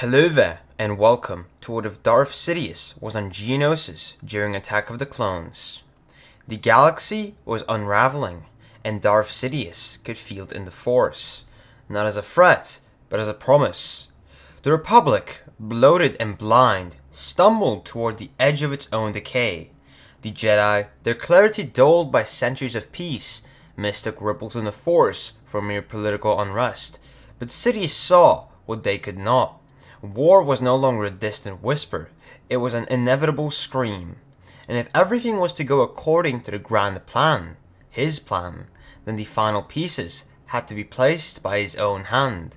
Hello there, and welcome to what if Darth Sidious was on Geonosis during Attack of the Clones. The galaxy was unraveling, and Darth Sidious could feel it in the Force, not as a threat, but as a promise. The Republic, bloated and blind, stumbled toward the edge of its own decay. The Jedi, their clarity dulled by centuries of peace, mistook ripples in the Force for mere political unrest, but Sidious saw what they could not. War was no longer a distant whisper, it was an inevitable scream. And if everything was to go according to the grand plan, his plan, then the final pieces had to be placed by his own hand.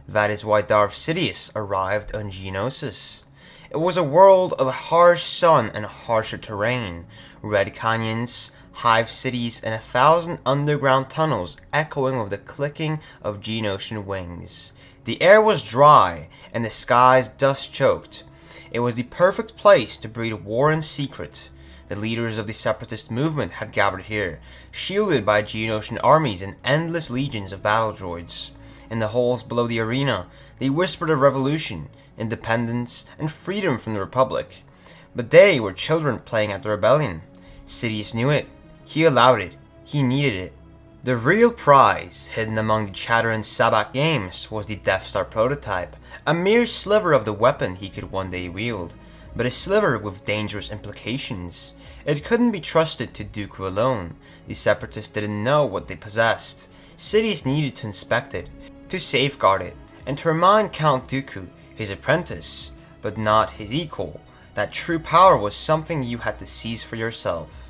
That is why Darth Sidious arrived on Geonosis. It was a world of a harsh sun and harsher terrain, red canyons, hive cities, and 1,000 underground tunnels echoing with the clicking of Geonosian wings. The air was dry, and the skies dust-choked. It was the perfect place to breed war in secret. The leaders of the separatist movement had gathered here, shielded by Geonosian armies and endless legions of battle droids. In the halls below the arena, they whispered of revolution, independence, and freedom from the Republic. But they were children playing at the rebellion. Sidious knew it. He allowed it. He needed it. The real prize, hidden among the chatter and sabacc games, was the Death Star prototype, a mere sliver of the weapon he could one day wield, but a sliver with dangerous implications. It couldn't be trusted to Dooku alone. The Separatists didn't know what they possessed. Sidious needed to inspect it, to safeguard it, and to remind Count Dooku, his apprentice, but not his equal, that true power was something you had to seize for yourself.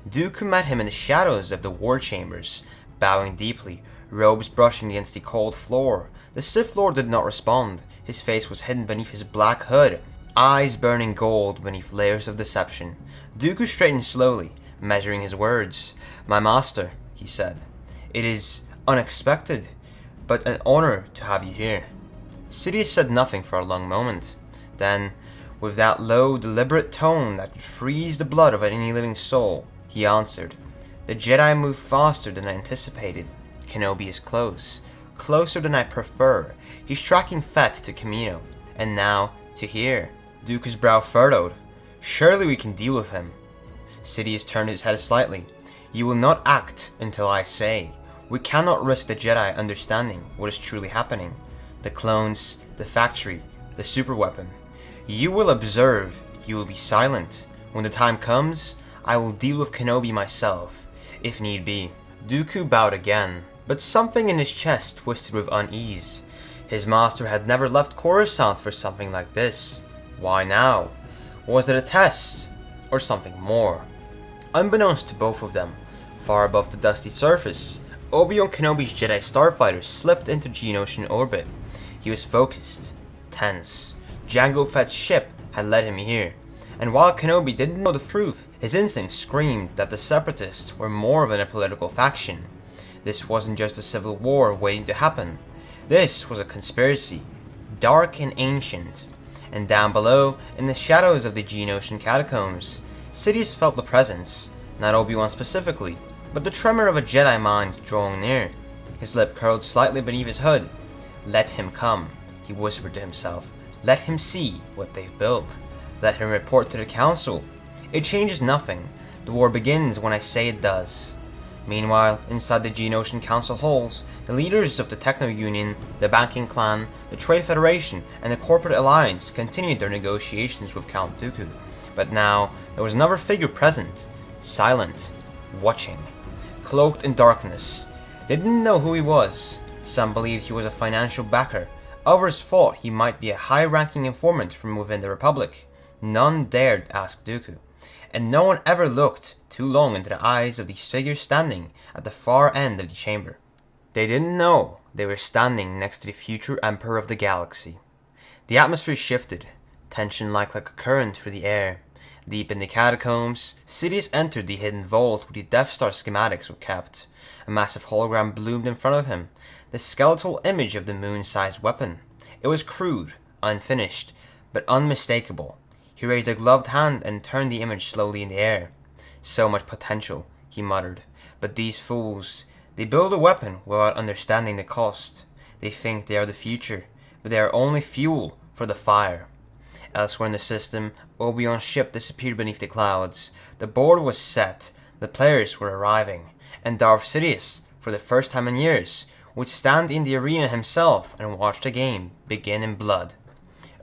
Dooku met him in the shadows of the war chambers, bowing deeply, robes brushing against the cold floor. The Sith Lord did not respond. His face was hidden beneath his black hood, eyes burning gold beneath layers of deception. Dooku straightened slowly, measuring his words. "My master," he said, "it is unexpected, but an honor to have you here." Sidious said nothing for a long moment. Then, with that low, deliberate tone that could freeze the blood of any living soul, he answered, "The Jedi move faster than I anticipated. Kenobi is close. Closer than I prefer. He's tracking Fett to Kamino, and now to here." Dooku's brow furrowed. "Surely we can deal with him." Sidious turned his head slightly. "You will not act until I say. We cannot risk the Jedi understanding what is truly happening. The clones, the factory, the superweapon. You will observe. You will be silent. When the time comes, I will deal with Kenobi myself, if need be." Dooku bowed again, but something in his chest twisted with unease. His master had never left Coruscant for something like this. Why now? Was it a test, or something more? Unbeknownst to both of them, far above the dusty surface, Obi-Wan Kenobi's Jedi starfighter slipped into Geonosian orbit. He was focused, tense. Jango Fett's ship had led him here, and while Kenobi didn't know the truth, his instincts screamed that the Separatists were more than a political faction. This wasn't just a civil war waiting to happen. This was a conspiracy, dark and ancient. And down below, in the shadows of the Geonosian catacombs, Sidious felt the presence, not Obi-Wan specifically, but the tremor of a Jedi mind drawing near. His lip curled slightly beneath his hood. "Let him come," he whispered to himself. "Let him see what they've built. Let him report to the council. It changes nothing. The war begins when I say it does." Meanwhile, inside the Geonosian Council halls, the leaders of the Techno Union, the Banking Clan, the Trade Federation, and the Corporate Alliance continued their negotiations with Count Dooku. But now, there was another figure present, silent, watching, cloaked in darkness. They didn't know who he was. Some believed he was a financial backer. Others thought he might be a high-ranking informant from within the Republic. None dared ask Dooku, and no one ever looked too long into the eyes of these figures standing at the far end of the chamber. They didn't know they were standing next to the future Emperor of the Galaxy. The atmosphere shifted, tension like a current through the air. Deep in the catacombs, Sidious entered the hidden vault where the Death Star schematics were kept. A massive hologram bloomed in front of him, the skeletal image of the moon-sized weapon. It was crude, unfinished, but unmistakable. He raised a gloved hand and turned the image slowly in the air. "So much potential," he muttered. "But these fools, they build a weapon without understanding the cost. They think they are the future, but they are only fuel for the fire. Elsewhere in the system, Obi-Wan's ship disappeared beneath the clouds. The board was set, the players were arriving, and Darth Sidious, for the first time in years, would stand in the arena himself and watch the game begin in blood.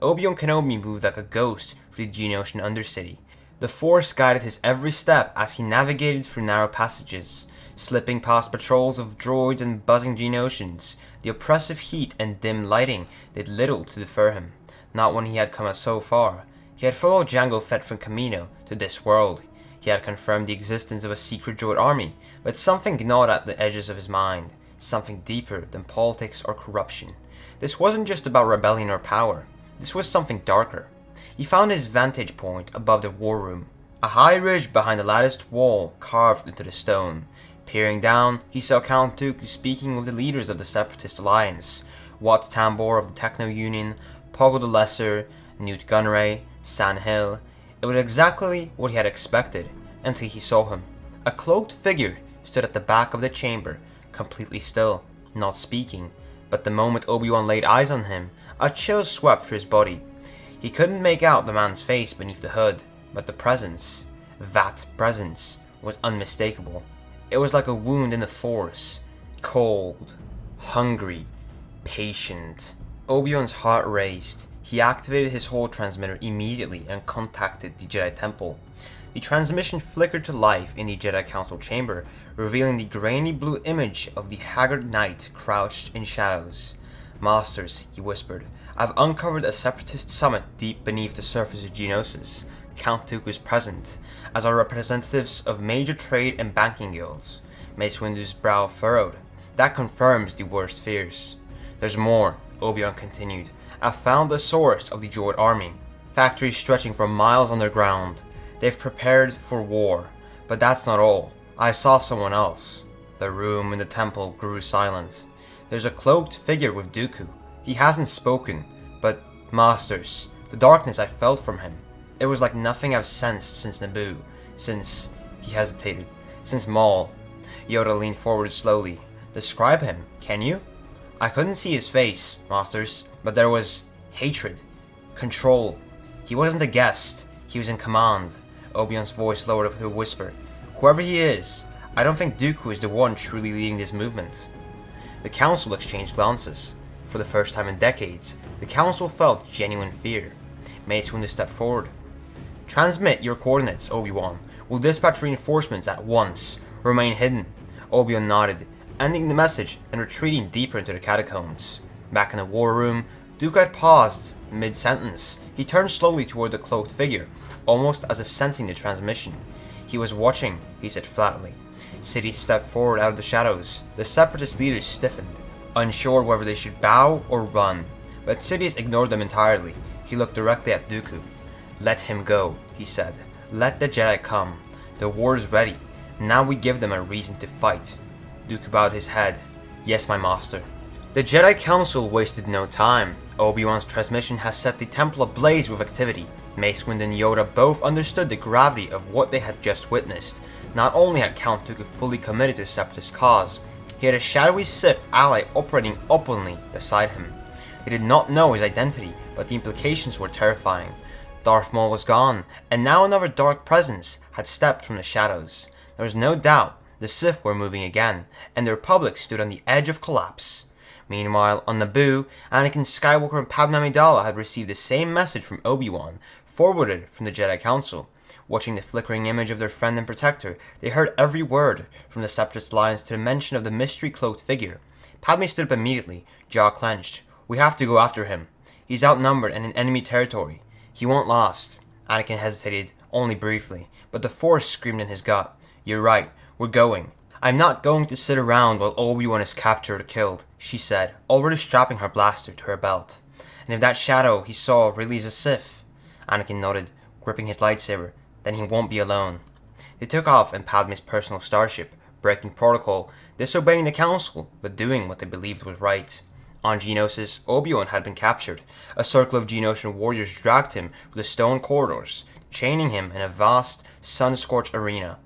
Obi-Wan Kenobi moved like a ghost through the Geonosian Undercity. The Force guided his every step as he navigated through narrow passages, slipping past patrols of droids and buzzing Geonosians. The oppressive heat and dim lighting did little to deter him, not when he had come so far. He had followed Jango Fett from Kamino to this world. He had confirmed the existence of a secret droid army, but something gnawed at the edges of his mind, something deeper than politics or corruption. This wasn't just about rebellion or power. This was something darker. He found his vantage point above the war room, a high ridge behind the latticed wall carved into the stone. Peering down, he saw Count Dooku speaking with the leaders of the Separatist Alliance, Wat Tambor of the Techno Union, Pogo the Lesser, Newt Gunray, San Hill. It was exactly what he had expected, until he saw him. A cloaked figure stood at the back of the chamber, completely still, not speaking, but the moment Obi-Wan laid eyes on him, a chill swept through his body. He couldn't make out the man's face beneath the hood, but the presence, that presence, was unmistakable. It was like a wound in the Force, cold, hungry, patient. Obi-Wan's heart raced. He activated his hull transmitter immediately and contacted the Jedi Temple. The transmission flickered to life in the Jedi Council chamber, revealing the grainy blue image of the haggard knight crouched in shadows. "Masters," he whispered, "I've uncovered a separatist summit deep beneath the surface of Geonosis. Count Dooku is present, as are representatives of major trade and banking guilds." Mace Windu's brow furrowed. "That confirms the worst fears." "There's more," Obi-Wan continued. "I've found the source of the droid army. Factories stretching for miles underground. They've prepared for war. But that's not all. I saw someone else." The room in the temple grew silent. "There's a cloaked figure with Dooku. He hasn't spoken, but, Masters, the darkness I felt from him, it was like nothing I've sensed since Naboo, since," he hesitated, "since Maul." Yoda leaned forward slowly. "Describe him, can you?" "I couldn't see his face, Masters, but there was hatred, control. He wasn't a guest, he was in command." Obi-Wan's voice lowered to a whisper. "Whoever he is, I don't think Dooku is the one truly leading this movement." The Council exchanged glances. For the first time in decades, the Council felt genuine fear. Mace Windu stepped forward. "Transmit your coordinates, Obi-Wan. We'll dispatch reinforcements at once. Remain hidden." Obi-Wan nodded, ending the message and retreating deeper into the catacombs. Back in the war room, Dooku had paused mid-sentence. He turned slowly toward the cloaked figure, almost as if sensing the transmission. "He was watching," he said flatly. Sidious stepped forward out of the shadows. The Separatist leaders stiffened, unsure whether they should bow or run. But Sidious ignored them entirely. He looked directly at Dooku. "Let him go," he said. "Let the Jedi come. The war is ready. Now we give them a reason to fight." Dooku bowed his head. "Yes, my master." The Jedi Council wasted no time. Obi-Wan's transmission has set the temple ablaze with activity. Mace Windu and Yoda both understood the gravity of what they had just witnessed. Not only had Count Dooku fully committed to the Separatist cause, he had a shadowy Sith ally operating openly beside him. They did not know his identity, but the implications were terrifying. Darth Maul was gone, and now another dark presence had stepped from the shadows. There was no doubt the Sith were moving again, and the Republic stood on the edge of collapse. Meanwhile, on Naboo, Anakin Skywalker and Padme Amidala had received the same message from Obi-Wan, forwarded from the Jedi Council. Watching the flickering image of their friend and protector, they heard every word, from the Separatist lines to the mention of the mystery-cloaked figure. Padme stood up immediately, jaw clenched. "We have to go after him. He's outnumbered and in enemy territory. He won't last." Anakin hesitated, only briefly, but the Force screamed in his gut. "You're right. We're going." "I'm not going to sit around while Obi-Wan is captured or killed," she said, already strapping her blaster to her belt. "And if that shadow he saw really is a Sith," Anakin nodded, gripping his lightsaber, "then he won't be alone." They took off in Padme's personal starship, breaking protocol, disobeying the Council, but doing what they believed was right. On Geonosis, Obi-Wan had been captured. A circle of Geonosian warriors dragged him through the stone corridors, chaining him in a vast, sun-scorched arena.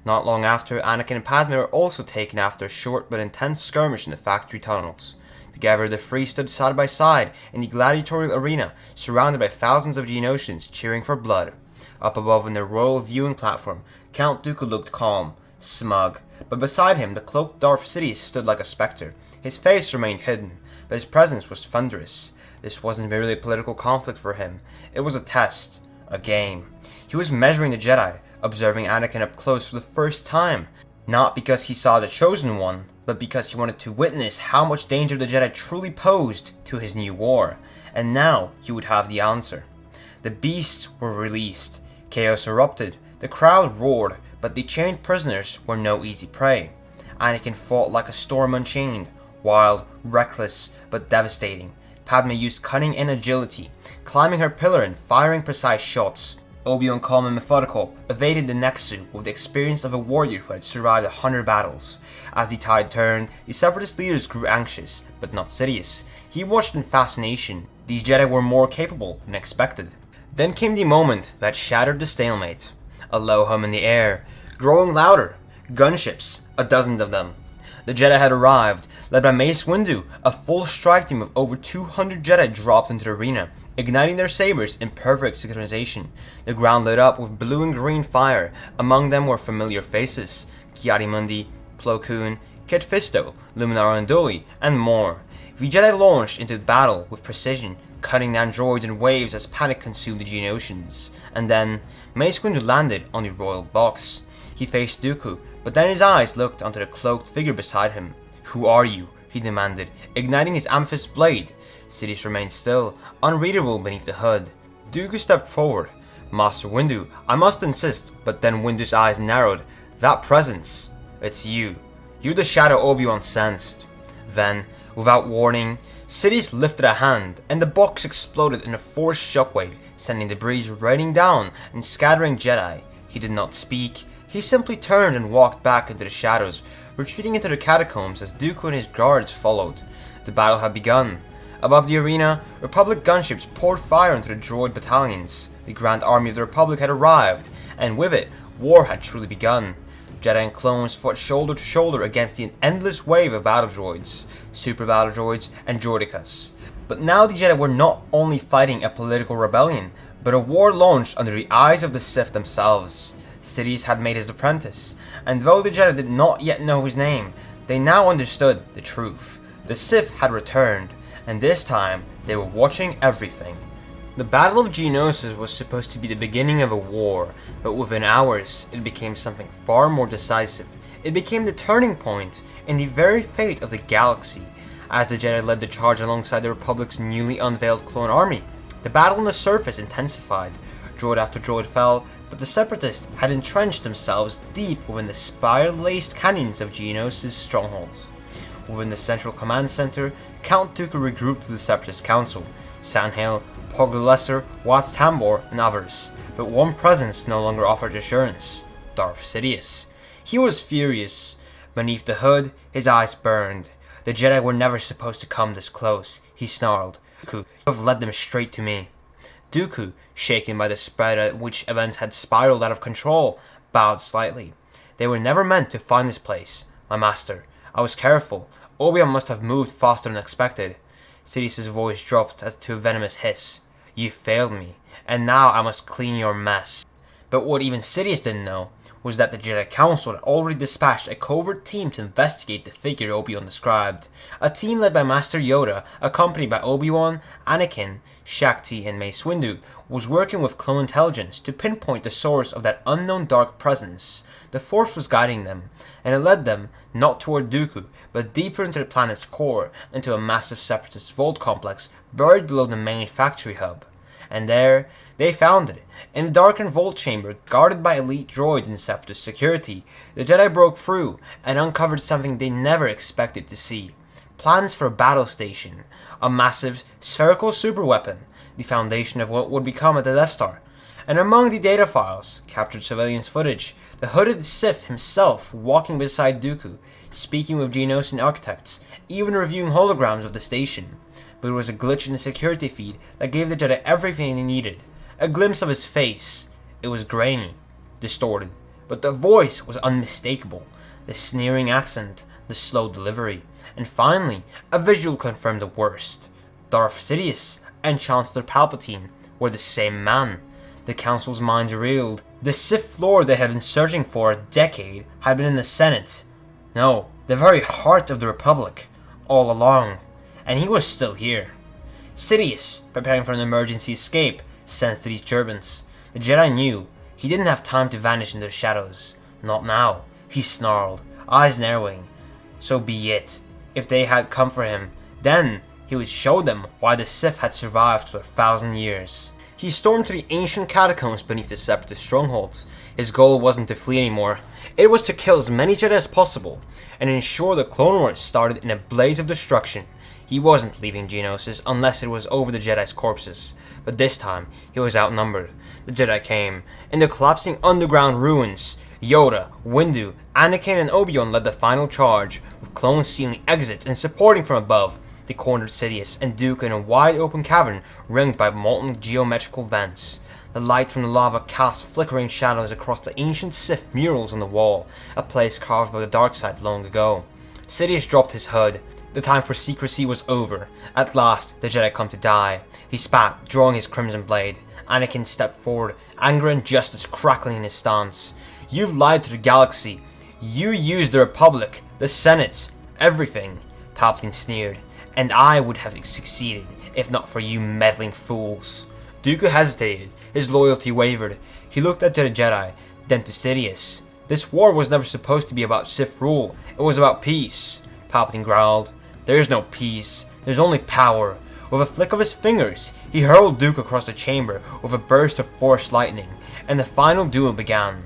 Not long after, Anakin and Padme were also taken after a short but intense skirmish in the factory tunnels. Together, the three stood side by side in the gladiatorial arena, surrounded by thousands of Geonosians cheering for blood. Up above on the royal viewing platform, Count Dooku looked calm, smug, but beside him the cloaked Darth Sidious stood like a spectre. His face remained hidden, but his presence was thunderous. This wasn't merely a political conflict for him, it was a test, a game. He was measuring the Jedi, observing Anakin up close for the first time, not because he saw the Chosen One, but because he wanted to witness how much danger the Jedi truly posed to his new war. And now he would have the answer. The beasts were released, chaos erupted, the crowd roared, but the chained prisoners were no easy prey. Anakin fought like a storm unchained, wild, reckless, but devastating. Padme used cunning and agility, climbing her pillar and firing precise shots. Obi-Wan, calm and methodical, evaded the Nexu with the experience of a warrior who had survived 100 battles. As the tide turned, the Separatist leaders grew anxious, but not Sidious. He watched in fascination. These Jedi were more capable than expected. Then came the moment that shattered the stalemate. A low hum in the air, growing louder. Gunships, a dozen of them. The Jedi had arrived, led by Mace Windu. A full strike team of over 200 Jedi dropped into the arena, igniting their sabers in perfect synchronization. The ground lit up with blue and green fire. Among them were familiar faces: Ki-Adi-Mundi, Plo Koon, Kit Fisto, Luminara Unduli, and more. The Jedi launched into battle with precision, cutting down droids in waves as panic consumed the Geonosians. And then, Mace Windu landed on the royal box. He faced Dooku, but then his eyes looked onto the cloaked figure beside him. "Who are you?" he demanded, igniting his amethyst blade. Sidious remained still, unreadable beneath the hood. Dooku stepped forward. "Master Windu, I must insist," but then Windu's eyes narrowed. "That presence, it's you. You're the shadow Obi-Wan sensed." Then, without warning, Sidious lifted a hand, and the box exploded in a forced shockwave, sending debris raining down and scattering Jedi. He did not speak. He simply turned and walked back into the shadows, retreating into the catacombs as Dooku and his guards followed. The battle had begun. Above the arena, Republic gunships poured fire into the droid battalions. The Grand Army of the Republic had arrived, and with it, war had truly begun. Jedi and clones fought shoulder to shoulder against the endless wave of battle droids, super battle droids, and droidicas. But now the Jedi were not only fighting a political rebellion, but a war launched under the eyes of the Sith themselves. Sidious had made his apprentice, and though the Jedi did not yet know his name, they now understood the truth. The Sith had returned, and this time they were watching everything. The Battle of Geonosis was supposed to be the beginning of a war, but within hours it became something far more decisive. It became the turning point in the very fate of the galaxy. As the Jedi led the charge alongside the Republic's newly unveiled clone army, the battle on the surface intensified. Droid after droid fell, but the Separatists had entrenched themselves deep within the spiral-laced canyons of Geonosis' strongholds. Within the central command center, Count Dooku regrouped with the Separatist Council, Sandhill, Pog the Lesser, Watts Tambor, and others, but one presence no longer offered assurance: Darth Sidious. He was furious. Beneath the hood, his eyes burned. The Jedi were never supposed to come this close, he snarled. "Dooku, you have led them straight to me." Dooku, shaken by the spread at which events had spiraled out of control, bowed slightly. "They were never meant to find this place, my master. I was careful. Obi-Wan must have moved faster than expected." Sidious's voice dropped as to a venomous hiss. "You failed me, and now I must clean your mess." But what even Sidious didn't know was that the Jedi Council had already dispatched a covert team to investigate the figure Obi-Wan described. A team led by Master Yoda, accompanied by Obi-Wan, Anakin, Shakti, and Mace Windu, was working with clone intelligence to pinpoint the source of that unknown dark presence. The Force was guiding them, and it led them not toward Dooku, but deeper into the planet's core, into a massive Separatist vault complex buried below the main factory hub. And there, they found it. In the darkened vault chamber, guarded by elite droids and Separatist security, the Jedi broke through and uncovered something they never expected to see. Plans for a battle station, a massive, spherical superweapon, the foundation of what would become the Death Star. And among the data files, captured surveillance footage, the hooded Sith himself walking beside Dooku, speaking with Geonosian architects, even reviewing holograms of the station. But it was a glitch in the security feed that gave the Jedi everything they needed. A glimpse of his face. It was grainy, distorted, but the voice was unmistakable. The sneering accent, the slow delivery, And finally, a visual confirmed the worst. Darth Sidious and Chancellor Palpatine were the same man. The Council's minds reeled. The Sith Lord they had been searching for a decade had been in the Senate. No, the very heart of the Republic, all along. And he was still here. Sidious, preparing for an emergency escape, sensed the disturbance. The Jedi knew he didn't have time to vanish into the shadows. Not now, he snarled, eyes narrowing. So be it. If they had come for him, then he would show them why the Sith had survived for 1,000 years. He stormed to the ancient catacombs beneath the Separatist strongholds. His goal wasn't to flee anymore. It was to kill as many Jedi as possible, and ensure the Clone Wars started in a blaze of destruction. He wasn't leaving Geonosis unless it was over the Jedi's corpses, but this time he was outnumbered. The Jedi came. In the collapsing underground ruins, Yoda, Windu, Anakin, and Obi-Wan led the final charge, with clones sealing exits and supporting from above. They cornered Sidious and Dooku in a wide-open cavern ringed by molten geometrical vents. The light from the lava cast flickering shadows across the ancient Sith murals on the wall, a place carved by the dark side long ago. Sidious dropped his hood. The time for secrecy was over. At last, the Jedi come to die. He spat, drawing his crimson blade. Anakin stepped forward, anger and justice crackling in his stance. You've lied to the galaxy. You used the Republic, the Senate, everything. Palpatine sneered. And I would have succeeded, if not for you meddling fools. Dooku hesitated. His loyalty wavered. He looked up to the Jedi, then to Sidious. This war was never supposed to be about Sith rule. It was about peace. Palpatine growled. There is no peace. There's only power. With a flick of his fingers, he hurled Dooku across the chamber with a burst of force lightning, and the final duel began.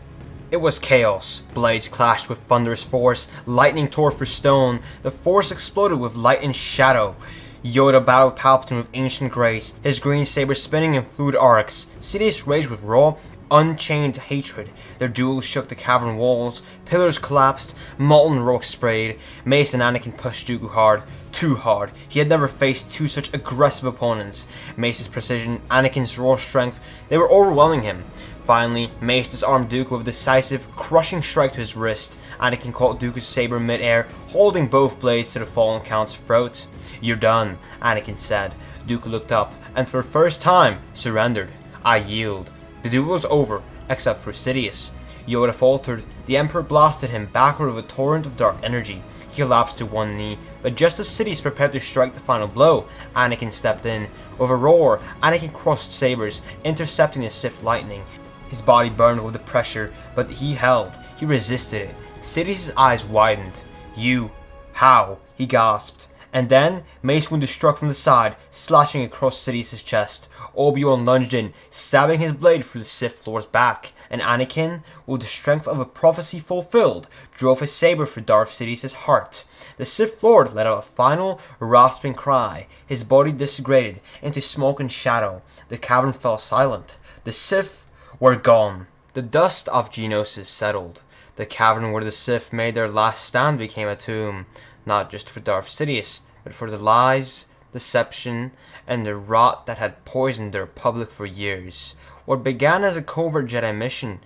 It was chaos. Blades clashed with thunderous force, lightning tore through stone, the force exploded with light and shadow. Yoda battled Palpatine with ancient grace, his green saber spinning in fluid arcs. Sidious raged with raw, unchained hatred. Their duel shook the cavern walls, pillars collapsed, molten rock sprayed. Mace and Anakin pushed Dooku hard, too hard. He had never faced two such aggressive opponents. Mace's precision, Anakin's raw strength, they were overwhelming him. Finally, Mace disarmed Dooku with a decisive, crushing strike to his wrist. Anakin caught Dooku's saber mid-air, holding both blades to the fallen Count's throat. You're done, Anakin said. Dooku looked up, and for the first time, surrendered. I yield. The duel was over, except for Sidious. Yoda faltered. The Emperor blasted him backward with a torrent of dark energy. He collapsed to one knee, but just as Sidious prepared to strike the final blow, Anakin stepped in. With a roar, Anakin crossed sabers, intercepting the Sith lightning. His body burned with the pressure, but he held. He resisted it. Sidious's eyes widened. You? How? He gasped. And then, Mace Windu struck from the side, slashing across Sidious's chest. Obi-Wan lunged in, stabbing his blade through the Sith Lord's back, and Anakin, with the strength of a prophecy fulfilled, drove his saber through Darth Sidious's heart. The Sith Lord let out a final, rasping cry. His body disintegrated into smoke and shadow. The cavern fell silent. The Sith were gone. The dust of Geonosis settled. The cavern where the Sith made their last stand became a tomb, not just for Darth Sidious, but for the lies, deception, and the rot that had poisoned the Republic for years. What began as a covert Jedi mission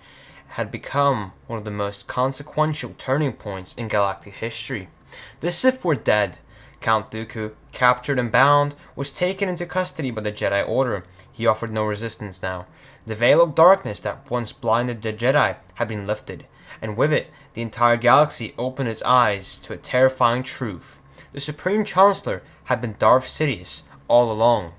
had become one of the most consequential turning points in galactic history. The Sith were dead. Count Dooku, captured and bound, was taken into custody by the Jedi Order. He offered no resistance now. The veil of darkness that once blinded the Jedi had been lifted, and with it, the entire galaxy opened its eyes to a terrifying truth. The Supreme Chancellor had been Darth Sidious all along.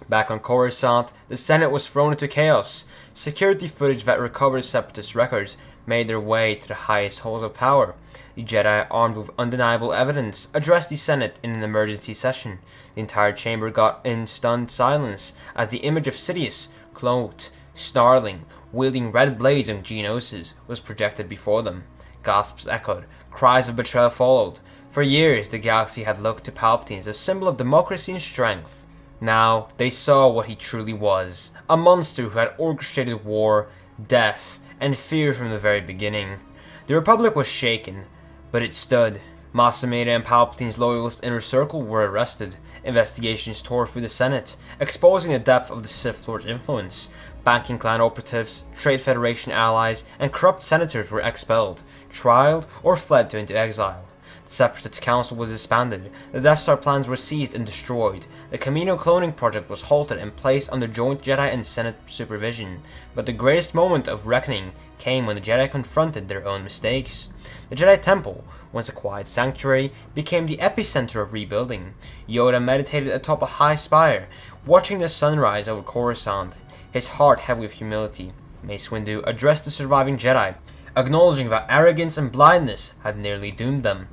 Back on Coruscant, the Senate was thrown into chaos. Security footage that recovered Separatist records made their way to the highest halls of power. The Jedi, armed with undeniable evidence, addressed the Senate in an emergency session. The entire chamber got in stunned silence as the image of Sidious, cloaked, snarling, wielding red blades on Geonosis, was projected before them. Gasps echoed, cries of betrayal followed. For years, the galaxy had looked to Palpatine as a symbol of democracy and strength. Now, they saw what he truly was, a monster who had orchestrated war, death, and fear from the very beginning. The Republic was shaken, but it stood. Masameda and Palpatine's loyalist inner circle were arrested. Investigations tore through the Senate, exposing the depth of the Sith Lord's influence. Banking clan operatives, Trade Federation allies, and corrupt senators were expelled, trialed, or fled into exile. The Separatist Council was disbanded, the Death Star plans were seized and destroyed, the Camino cloning project was halted and placed under joint Jedi and Senate supervision, but the greatest moment of reckoning came when the Jedi confronted their own mistakes. The Jedi Temple, once a quiet sanctuary, became the epicenter of rebuilding. Yoda meditated atop a high spire, watching the sunrise over Coruscant, his heart heavy with humility. Mace Windu addressed the surviving Jedi, acknowledging that arrogance and blindness had nearly doomed them.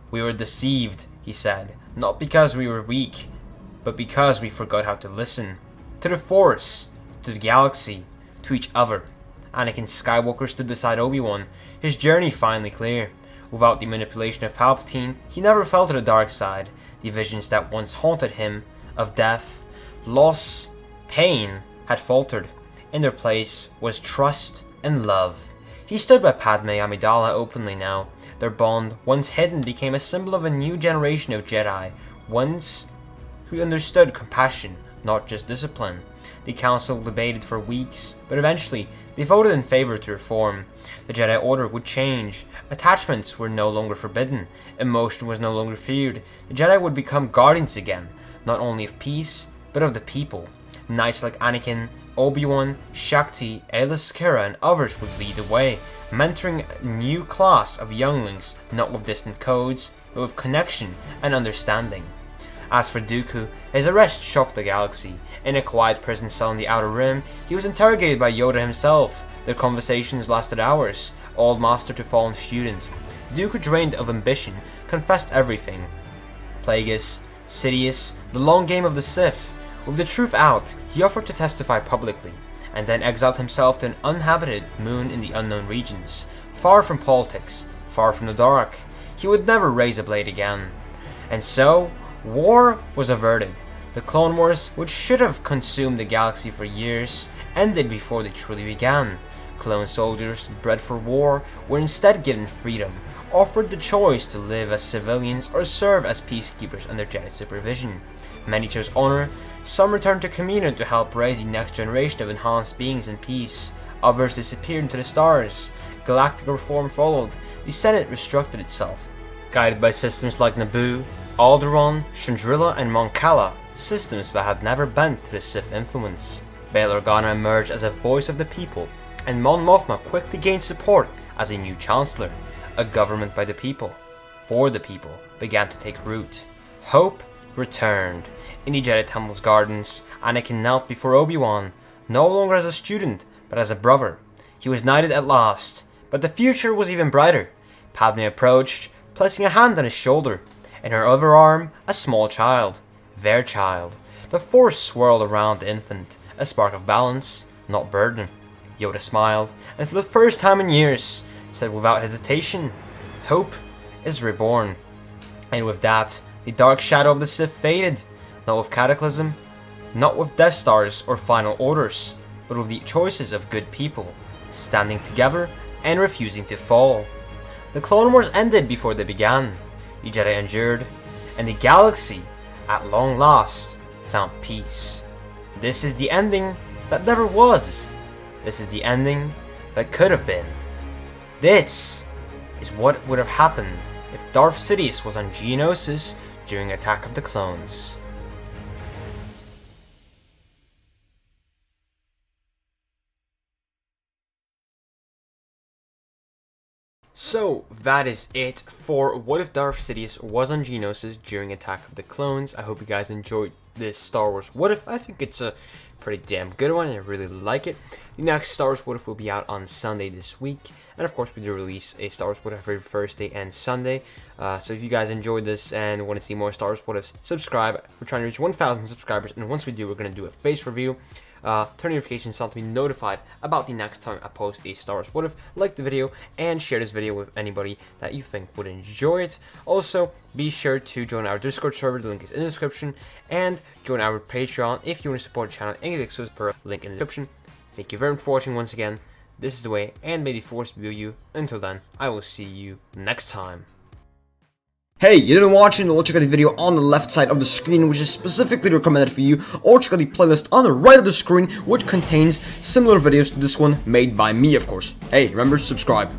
"We were deceived," he said, "not because we were weak, but because we forgot how to listen. To the Force, to the galaxy, to each other." Anakin Skywalker stood beside Obi-Wan, his journey finally clear. Without the manipulation of Palpatine, he never fell to the dark side. The visions that once haunted him, of death, loss, pain, had faltered. In their place was trust and love. He stood by Padme Amidala openly now. Their bond, once hidden, became a symbol of a new generation of Jedi, ones who understood compassion, not just discipline. The Council debated for weeks, but eventually they voted in favor to reform. The Jedi Order would change. Attachments were no longer forbidden. Emotion was no longer feared. The Jedi would become guardians again, not only of peace, but of the people. Knights like Anakin, Obi-Wan, Shakti, Aayla Secura, and others would lead the way, mentoring a new class of younglings, not with distant codes, but with connection and understanding. As for Dooku, his arrest shocked the galaxy. In a quiet prison cell in the Outer Rim, he was interrogated by Yoda himself. Their conversations lasted hours, old master to fallen student. Dooku, drained of ambition, confessed everything. Plagueis, Sidious, the long game of the Sith. With the truth out, he offered to testify publicly, and then exiled himself to an uninhabited moon in the unknown regions, far from politics, far from the dark. He would never raise a blade again. And so, war was averted. The Clone Wars, which should have consumed the galaxy for years, ended before they truly began. Clone soldiers, bred for war, were instead given freedom, offered the choice to live as civilians or serve as peacekeepers under Jedi supervision. Many chose honor. Some returned to Camino to help raise the next generation of enhanced beings in peace. Others disappeared into the stars. Galactic reform followed. The Senate restructured itself, guided by systems like Naboo, Alderaan, Chandrila, and Mon Cala, systems that had never bent to the Sith influence. Bail Organa emerged as a voice of the people, and Mon Mothma quickly gained support as a new chancellor. A government by the people, for the people, began to take root. Hope returned. In the Jedi Temple's gardens, Anakin knelt before Obi-Wan, no longer as a student, but as a brother. He was knighted at last, but the future was even brighter. Padme approached, placing a hand on his shoulder. In her other arm, a small child. Their child. The Force swirled around the infant, a spark of balance, not burden. Yoda smiled, and for the first time in years, said without hesitation, "Hope is reborn." And with that, the dark shadow of the Sith faded. Not with cataclysm, not with Death Stars or final orders, but with the choices of good people, standing together and refusing to fall. The Clone Wars ended before they began. The Jedi endured, and the galaxy, at long last, found peace. This is the ending that never was. This is the ending that could have been. This is what would have happened if Darth Sidious was on Geonosis during Attack of the Clones. So, that is it for What If Darth Sidious Was on Geonosis during Attack of the Clones. I hope you guys enjoyed this Star Wars What If. I think it's a pretty damn good one, and I really like it. The next Star Wars What If will be out on Sunday this week, and of course we do release a Star Wars What If every Thursday and Sunday. So if you guys enjoyed this and want to see more Star Wars What Ifs, subscribe. We're trying to reach 1,000 subscribers, and once we do, we're going to do a face review. Turn notifications on to be notified about the next time I post a Star Wars What If. Like the video and share this video with anybody that you think would enjoy it. Also, be sure to join our Discord server, the link is in the description, and join our Patreon if you want to support the channel and get exclusive per link in the description. Thank you very much for watching once again. This is the way, and may the Force be with you. Until then, I will see you next time. Hey, you didn't watch it? Well, check out the video on the left side of the screen, which is specifically recommended for you, or check out the playlist on the right of the screen, which contains similar videos to this one, made by me, of course. Hey, remember, subscribe.